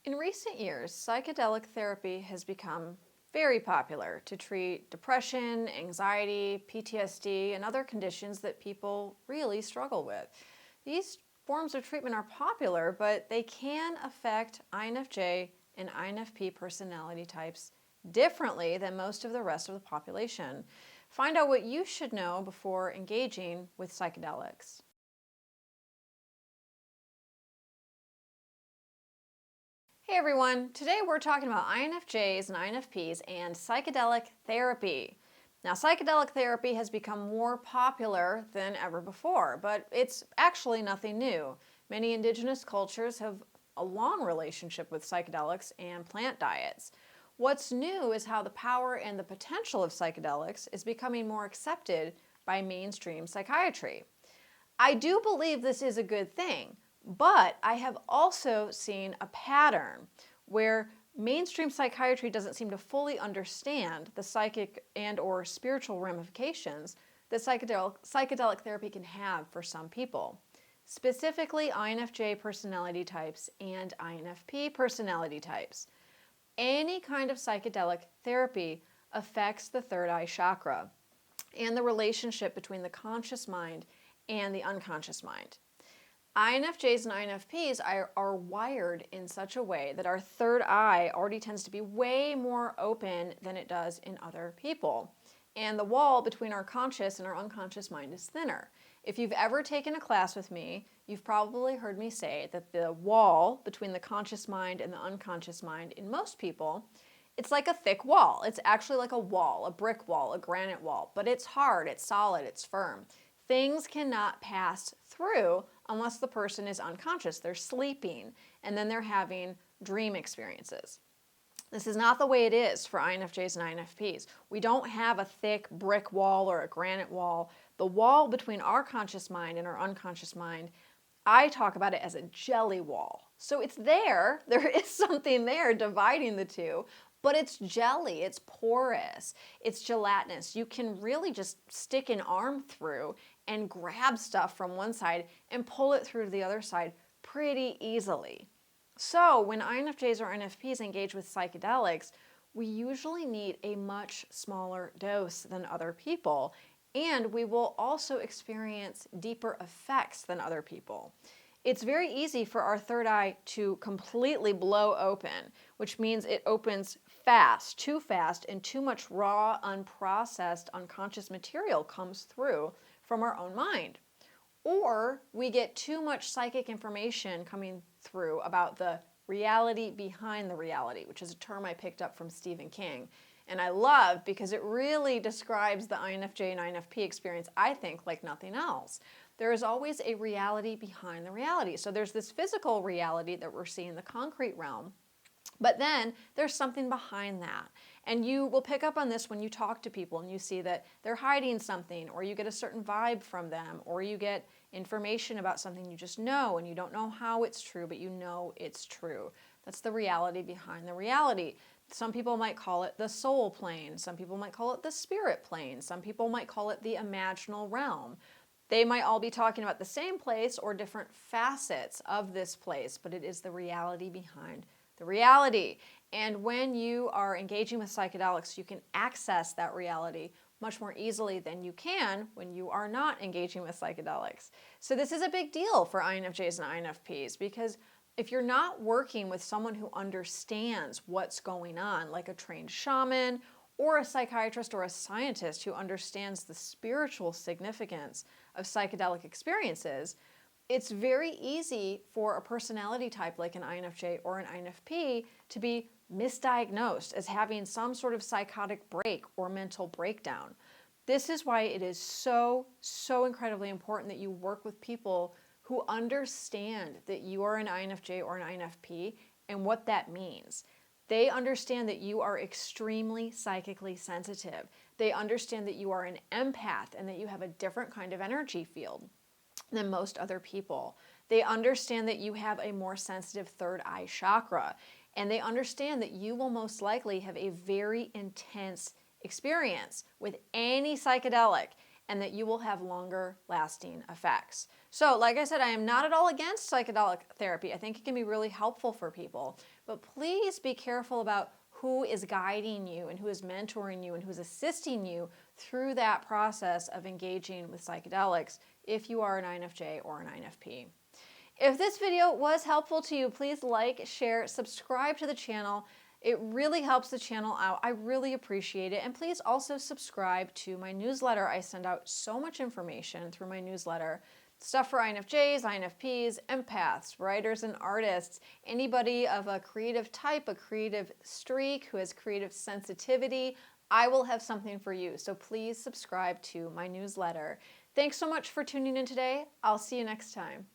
In recent years, psychedelic therapy has become very popular to treat depression, anxiety, PTSD, and other conditions that people really struggle with. These forms of treatment are popular, but they can affect INFJ and INFP personality types differently than most of the rest of the population. Find out what you should know before engaging with psychedelics. Hey everyone, today we're talking about INFJs and INFPs and psychedelic therapy. Now, psychedelic therapy has become more popular than ever before, but it's actually nothing new. Many indigenous cultures have a long relationship with psychedelics and plant diets. What's new is how the power and the potential of psychedelics is becoming more accepted by mainstream psychiatry. I do believe this is a good thing, but I have also seen a pattern where mainstream psychiatry doesn't seem to fully understand the psychic and or spiritual ramifications that psychedelic therapy can have for some people, specifically INFJ personality types and INFP personality types. Any kind of psychedelic therapy affects the third eye chakra and the relationship between the conscious mind and the unconscious mind. INFJs and INFPs are wired in such a way that our third eye already tends to be way more open than it does in other people. And the wall between our conscious and our unconscious mind is thinner. If you've ever taken a class with me, you've probably heard me say that the wall between the conscious mind and the unconscious mind in most people, it's like a thick wall. It's actually like a wall, a brick wall, a granite wall, but it's hard, it's solid, it's firm. Things cannot pass through unless the person is unconscious. They're sleeping, and then they're having dream experiences. This is not the way it is for INFJs and INFPs. We don't have a thick brick wall or a granite wall. The wall between our conscious mind and our unconscious mind, I talk about it as a jelly wall. So it's there. There is something there dividing the two, but it's jelly, it's porous, it's gelatinous. You can really just stick an arm through and grab stuff from one side and pull it through to the other side pretty easily. So when INFJs or INFPs engage with psychedelics, we usually need a much smaller dose than other people, and we will also experience deeper effects than other people. It's very easy for our third eye to completely blow open, which means it opens fast, and too much raw, unprocessed, unconscious material comes through from our own mind. Or we get too much psychic information coming through about the reality behind the reality, which is a term I picked up from Stephen King. And I love because it really describes the INFJ and INFP experience, I think, like nothing else. There is always a reality behind the reality. So there's this physical reality that we're seeing in the concrete realm, but then there's something behind that. And you will pick up on this when you talk to people and you see that they're hiding something, or you get a certain vibe from them, or you get information about something you just know and you don't know how it's true, but you know it's true. That's the reality behind the reality. Some people might call it the soul plane. Some people might call it the spirit plane. Some people might call it the imaginal realm. They might all be talking about the same place or different facets of this place, but it is the reality behind the reality. And when you are engaging with psychedelics, you can access that reality much more easily than you can when you are not engaging with psychedelics. So this is a big deal for INFJs and INFPs, because if you're not working with someone who understands what's going on, like a trained shaman or a psychiatrist or a scientist who understands the spiritual significance of psychedelic experiences, it's very easy for a personality type like an INFJ or an INFP to be misdiagnosed as having some sort of psychotic break or mental breakdown. This is why it is so incredibly important that you work with people who understand that you are an INFJ or an INFP and what that means. They understand that you are extremely psychically sensitive. They understand that you are an empath and that you have a different kind of energy field than most other people. They understand that you have a more sensitive third eye chakra, and they understand that you will most likely have a very intense experience with any psychedelic, and that you will have longer lasting effects. So, like I said, I am not at all against psychedelic therapy. I think it can be really helpful for people, but please be careful about who is guiding you and who is mentoring you and who is assisting you through that process of engaging with psychedelics if you are an INFJ or an INFP. If this video was helpful to you, please like, share, subscribe to the channel. It really helps the channel out. I really appreciate it. And please also subscribe to my newsletter. I send out so much information through my newsletter. Stuff for INFJs, INFPs, empaths, writers and artists, anybody of a creative type, a creative streak, who has creative sensitivity. I will have something for you. So please subscribe to my newsletter. Thanks so much for tuning in today. I'll see you next time.